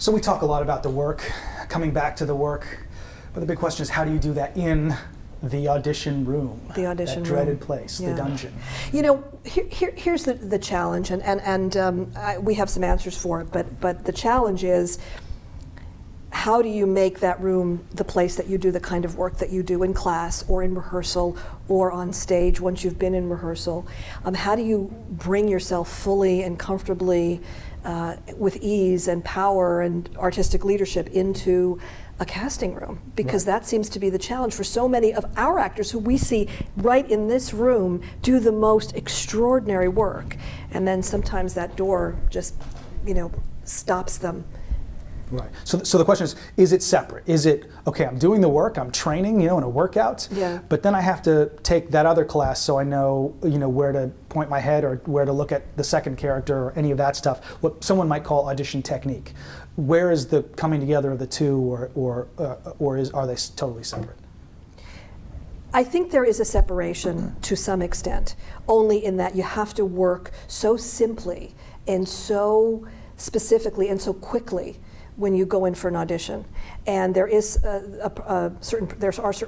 So we talk a lot about the work, coming back to the work, but the big question is, how do you do that in the audition room? The audition that room. dreaded place, the dungeon. You know, here's the challenge, and we have some answers for it, but the challenge is, how do you make that room the place that you do the kind of work that you do in class or in rehearsal or on stage once you've been in rehearsal? How do you bring yourself fully and comfortably with ease and power and artistic leadership into a casting room? Because that seems to be the challenge for so many of our actors who we see right in this room do the most extraordinary work. And then sometimes that door just, stops them. Right. So the question is it separate? Is it, okay, I'm doing the work, I'm training, in a workout, but then I have to take that other class so I know, where to point my head or where to look at the second character or any of that stuff, what someone might call audition technique. Where is the coming together of the two, or are they totally separate? I think there is a separation to some extent, only in that you have to work so simply and so specifically and so quickly when you go in for an audition, and there is there are certain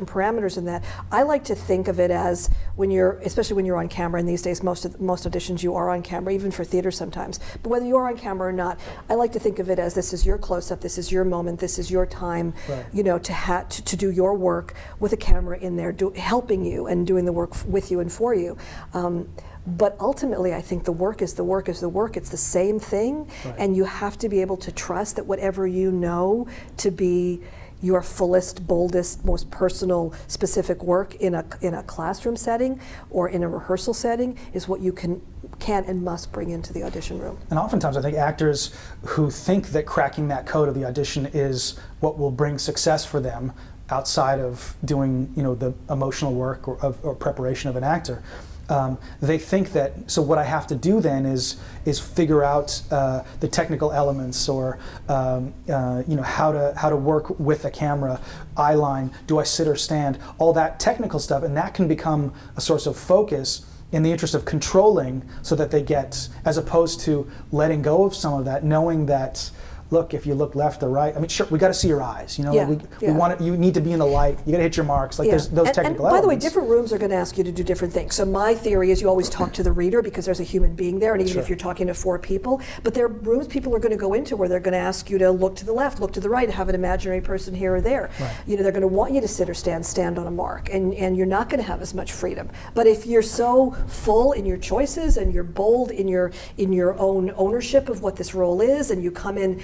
parameters in that. I like to think of it as especially when you're on camera, and these days most auditions you are on camera, even for theater sometimes. But whether you are on camera or not, I like to think of it as this is your close-up, this is your moment, this is your time, to do your work with a camera in there, helping you and doing the work with you and for you. But ultimately, I think the work is the work is the work. It's the same thing, and you have to be able to trust that whatever you know to be your fullest, boldest, most personal, specific work in a classroom setting or in a rehearsal setting is what you can and must bring into the audition room. And oftentimes, I think actors who think that cracking that code of the audition is what will bring success for them outside of doing, the emotional work or preparation of an actor. They think that, so what I have to do then is figure out the technical elements, or how to work with a camera, eye line, do I sit or stand, all that technical stuff, and that can become a source of focus in the interest of controlling, so that they get, as opposed to letting go of some of that, knowing that, look, if you look left or right, I mean, sure, we got to see your eyes. We want it, you need to be in the light. You got to hit your marks. Like there's those technical elements. By the way, different rooms are going to ask you to do different things. So my theory is you always talk to the reader because there's a human being there, and even if you're talking to 4 people, but there are rooms people are going to go into where they're going to ask you to look to the left, look to the right, have an imaginary person here or there. Right. They're going to want you to sit or stand on a mark, and you're not going to have as much freedom. But if you're so full in your choices and you're bold in your own ownership of what this role is, and you come in,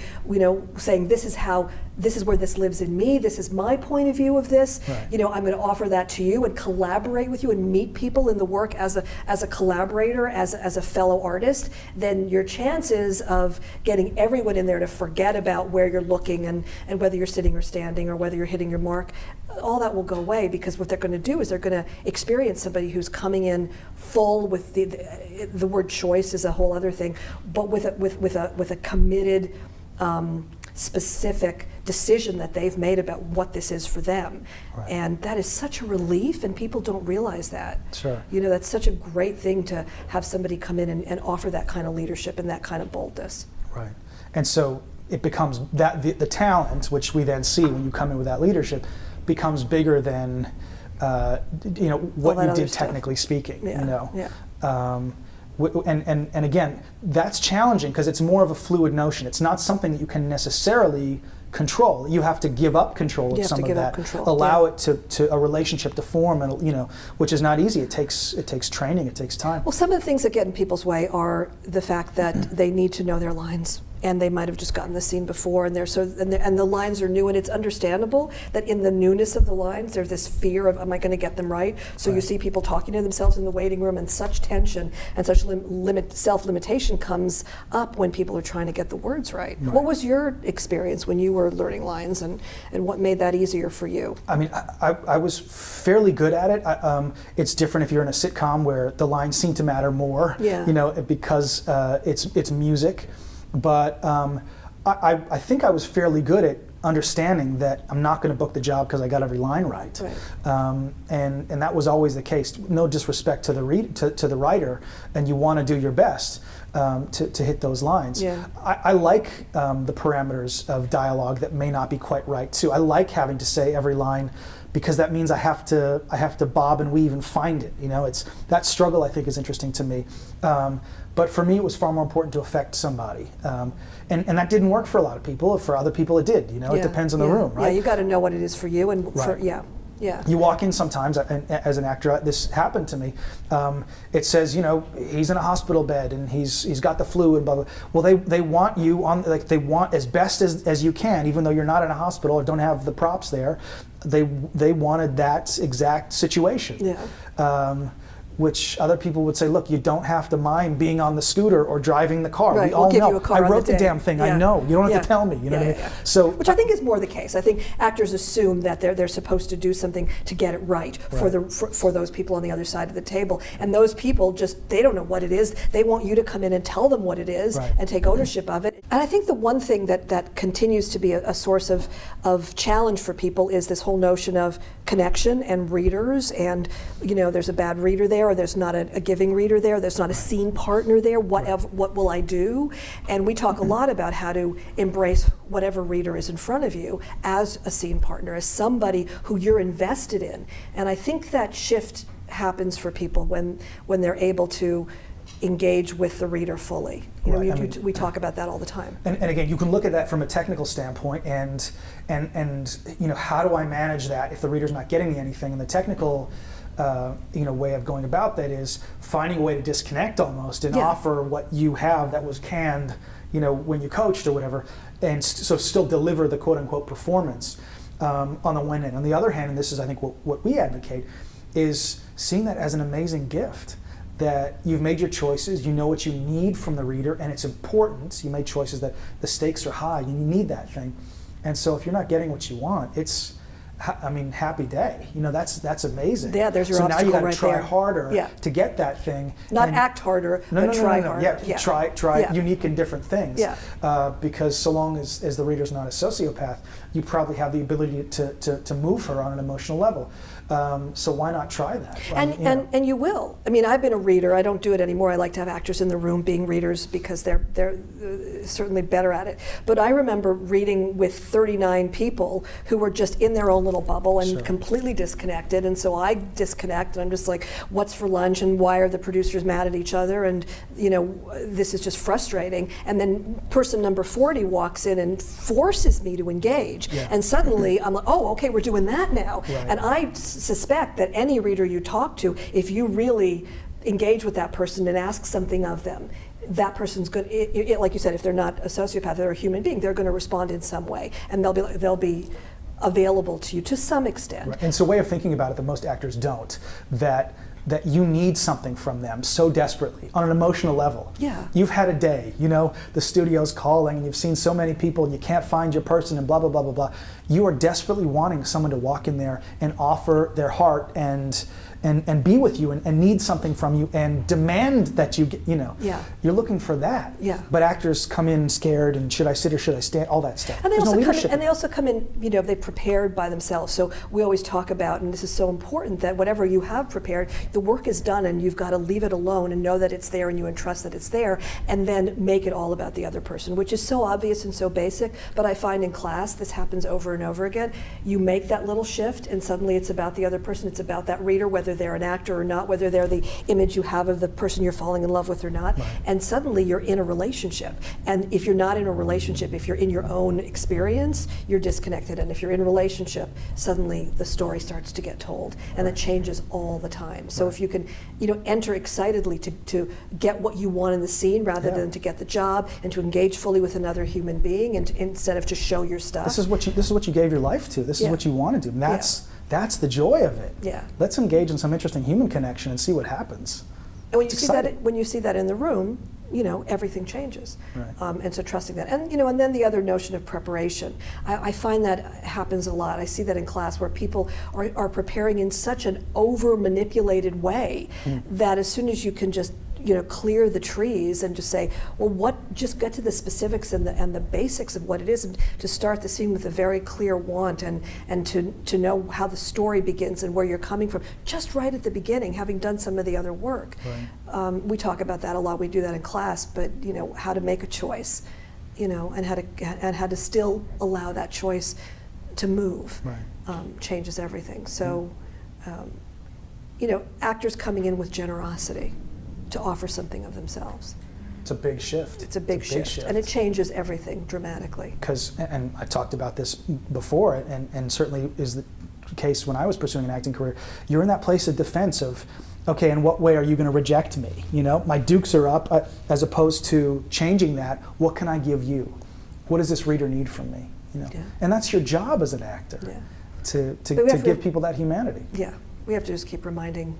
saying this is where this lives in me, this is my point of view of this, I'm going to offer that to you and collaborate with you and meet people in the work as a collaborator, as a fellow artist, then your chances of getting everyone in there to forget about where you're looking and whether you're sitting or standing or whether you're hitting your mark, all that will go away, because what they're going to do is they're going to experience somebody who's coming in full with the word choice is a whole other thing, but with a committed specific decision that they've made about what this is for them. Right. And that is such a relief, and people don't realize that. Sure. That's such a great thing to have somebody come in and offer that kind of leadership and that kind of boldness. Right. And so it becomes that the talent, which we then see when you come in with that leadership, becomes bigger than what you did technically speaking. And again, that's challenging because it's more of a fluid notion. It's not something that you can necessarily control. You have to give up control of some of that. Allow it to a relationship to form, and which is not easy. It takes training. It takes time. Well, some of the things that get in people's way are the fact that they need to know their lines, and they might have just gotten the scene before, and the lines are new, and it's understandable that in the newness of the lines, there's this fear of, am I going to get them right? So you see people talking to themselves in the waiting room, and such tension and such self-limitation comes up when people are trying to get the words right. What was your experience when you were learning lines, and what made that easier for you? I mean, I was fairly good at it. It's different if you're in a sitcom where the lines seem to matter more, because it's music. But I think I was fairly good at understanding that I'm not going to book the job because I got every line right. And that was always the case. No disrespect to the writer, and you want to do your best to hit those lines. I like the parameters of dialogue that may not be quite right too. I like having to say every line, because that means I have to bob and weave and find it. It's that struggle I think is interesting to me. But for me, it was far more important to affect somebody, and that didn't work for a lot of people. For other people, it did. It depends on the room, right? Yeah, you got to know what it is for you, and You walk in sometimes, and as an actor, this happened to me. It says, he's in a hospital bed and he's got the flu and blah blah. Well, they want you on, like, they want as best as you can, even though you're not in a hospital or don't have the props there. They wanted that exact situation. Which other people would say, look, you don't have to mind being on the scooter or driving the car. Right. We all we'll know. give you a car I wrote the the damn thing. I know. You don't have to tell me. You know what I mean? So, which I think is more the case. I think actors assume that they're supposed to do something to get it right for those people on the other side of the table, and those people they don't know what it is. They want you to come in and tell them what it is and take ownership of it. And I think the one thing that continues to be a source of challenge for people is this whole notion of connection and readers, and there's a bad reader there, or there's not a giving reader there, there's not a scene partner there, what will I do? And we talk a lot about how to embrace whatever reader is in front of you as a scene partner, as somebody who you're invested in. And I think that shift happens for people when they're able to engage with the reader fully. We talk about that all the time. And again, you can look at that from a technical standpoint, and how do I manage that if the reader's not getting me anything? And the technical way of going about that is finding a way to disconnect almost and offer what you have that was canned, when you coached or whatever, and so still deliver the quote unquote performance on the one end. On the other hand, and this is I think what we advocate, is seeing that as an amazing gift. That you've made your choices, you know what you need from the reader, and it's important. You made choices that the stakes are high, and you need that thing. And so if you're not getting what you want, it's, happy day. That's amazing. Yeah, there's your so obstacle now you got right to try there. harder to get that thing. Not act harder, but try harder. Yeah, try unique and different things. Because so long as the reader's not a sociopath, you probably have the ability to move her on an emotional level. So why not try that? And you will. I've been a reader. I don't do it anymore. I like to have actors in the room being readers because they're certainly better at it. But I remember reading with 39 people who were just in their own little bubble and completely disconnected. And so I disconnect, and I'm just like, what's for lunch, and why are the producers mad at each other? And this is just frustrating. And then person number 40 walks in and forces me to engage. And suddenly I'm like, oh, okay, we're doing that now. And I suspect that any reader you talk to, if you really engage with that person and ask something of them, that person's good. Like you said, if they're not a sociopath, they're a human being, they're going to respond in some way, and they'll be available to you to some extent. And it's a way of thinking about it that most actors don't. That you need something from them so desperately on an emotional level. You've had a day, the studio's calling, and you've seen so many people, and you can't find your person, and blah, blah, blah, blah, blah. You are desperately wanting someone to walk in there and offer their heart and be with you and need something from you and demand that you get, you're looking for that. But actors come in scared, and should I sit or should I stand, all that stuff. And they also come in, they prepared by themselves. So we always talk about, and this is so important, that whatever you have prepared, the work is done, and you've got to leave it alone and know that it's there, and you entrust that it's there, and then make it all about the other person, which is so obvious and so basic. But I find in class this happens over and over again. You make that little shift, and suddenly it's about the other person. It's about that reader, whether they're an actor or not, whether they're the image you have of the person you're falling in love with or not. And suddenly you're in a relationship. And if you're not in a relationship, if you're in your own experience, you're disconnected. And if you're in a relationship, suddenly the story starts to get told, and it changes all the time. So if you can, enter excitedly to get what you want in the scene rather than to get the job, and to engage fully with another human being, and instead of to show your stuff. This is what you gave your life to. This is what you want to do. And that's the joy of it. Let's engage in some interesting human connection and see what happens. And when you see that in the room, everything changes. And so trusting that. And and then the other notion of preparation. I find that happens a lot. I see that in class where people are preparing in such an over-manipulated way that as soon as you can just clear the trees and just say, well, just get to the specifics and the basics of what it is, and to start the scene with a very clear want, and to know how the story begins and where you're coming from, just right at the beginning, having done some of the other work. Right. We talk about that a lot. We do that in class, but how to make a choice, and how to still allow that choice to move. Right. Changes everything. So, actors coming in with generosity to offer something of themselves. It's a big shift. It's a big shift, and it changes everything dramatically. Because, and I talked about this before, and certainly is the case when I was pursuing an acting career, you're in that place of defense of, okay, in what way are you going to reject me? My dukes are up, as opposed to changing that. What can I give you? What does this reader need from me? Yeah. And that's your job as an actor, to give people that humanity. Yeah, we have to just keep reminding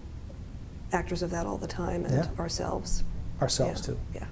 actors of that all the time, and ourselves. Ourselves too. Yeah.